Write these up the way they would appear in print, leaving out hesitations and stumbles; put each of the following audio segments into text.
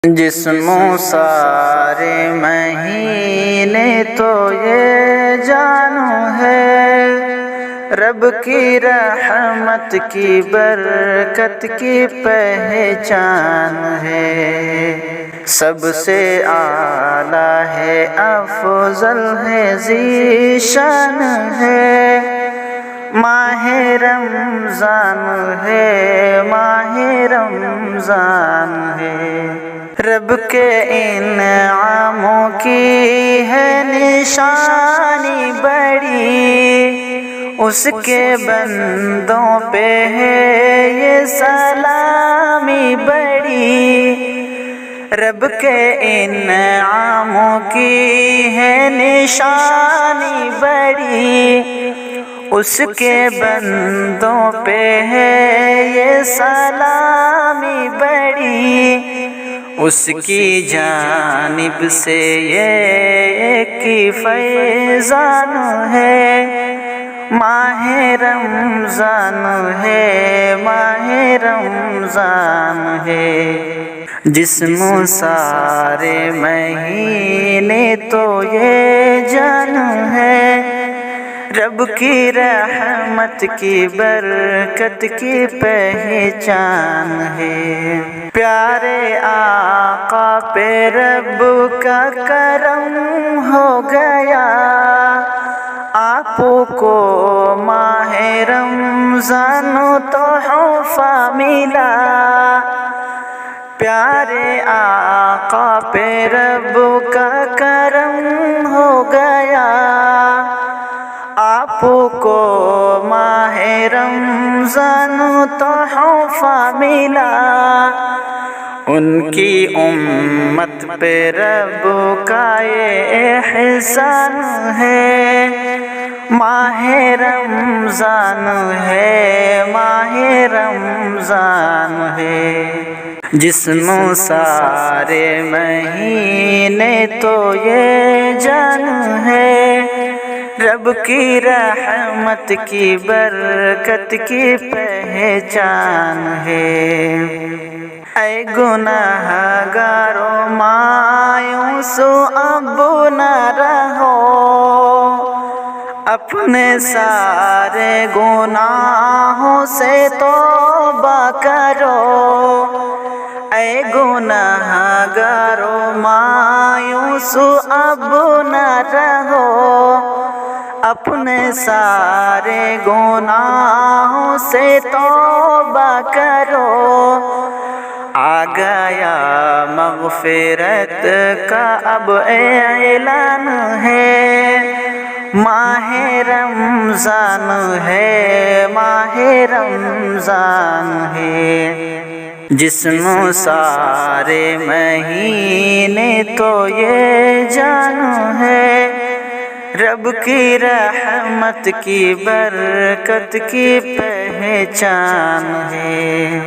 جسموں سارے مہینے تو یہ جانو ہے، رب کی رحمت کی برکت کی پہچان ہے۔ سب سے اعلیٰ ہے، افضل ہے، ذیشان ہے، ماہ رمضان ہے، ماہ رمضان ہے۔ رب کے انعاموں کی ہے نشانی بڑی، اس کے بندوں پہ ہے یہ سلامی بڑی۔ رب کے انعاموں کی ہے نشانی بڑی، اس کے بندوں پہ ہے یہ سلامی بڑی۔ اس کی جانب سے یہ ایک فیضان ہے، ماہ رمضان ہے، ماہ رمضان ہے۔ جسموں سارے مہینے تو یہ جان ہے، رب کی رحمت کی برکت کی پہچان ہے۔ پیارے آقا پہ رب کا کرم ہو گیا، آپ کو ماہ رمضان تحفہ ملا۔ پیارے آقا پہ رب کا کرم ہو گیا، آپ کو ماہ رمضان تحفہ ملا۔ ان کی امت پہ رب کا یہ احسان ہے، ماہ رمضان ہے، ماہ رمضان ہے۔ جسموں سارے مہینے تو یہ جان ہے، رب کی رحمت کی برکت کی پہچان ہے۔ اے گناہ گارو مایوس اب نہ رہو، اپنے سارے گناہوں سے توبہ کرو۔ اے گناہ گارو مایوس اب نہ رہو، اپنے سارے گناہوں سے توبہ کرو۔ آ گیا مغفرت کا اب اعلان ہے، ماہ رمضان ہے، ماہ رمضان ہے۔ جسموں سارے مہینے تو یہ جان ہے، رب کی رحمت کی برکت کی پہچان ہے۔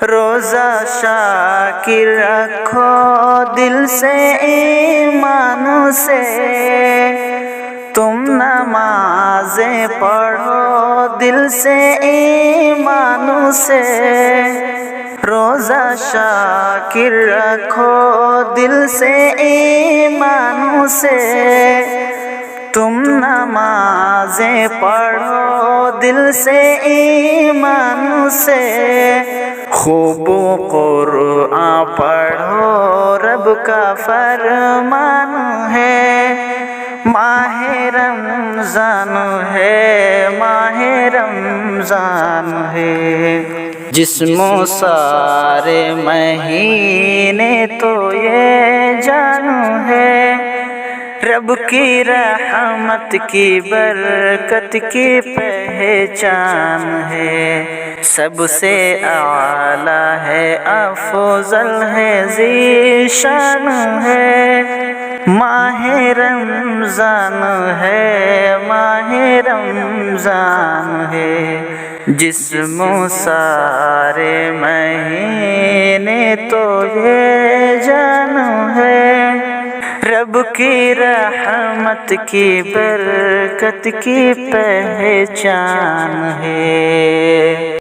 روزہ شاکر رکھو دل سے ایمان سے، تم نمازیں پڑھو دل سے ایمان سے۔ روزہ شاکر رکھو دل سے ایمان سے، تم نمازیں پڑھو دل سے ایمان سے۔ خوب قرآن پڑھو رب کا فرمان ہے، ماہ رمضان ہے، ماہ رمضان ہے۔ جسموں سارے مہینے تو یہ جان ہے، رب کی رحمت کی برکت کی پہچان ہے۔ سب سے اعلیٰ ہے، افضل ہے، ذیشان ہے، ماہ رمضان ہے، ماہ رمضان ہے۔ جسموں سارے مہینے تو یہ جان ہے، رب کی رحمت کی برکت کی پہچان ہے۔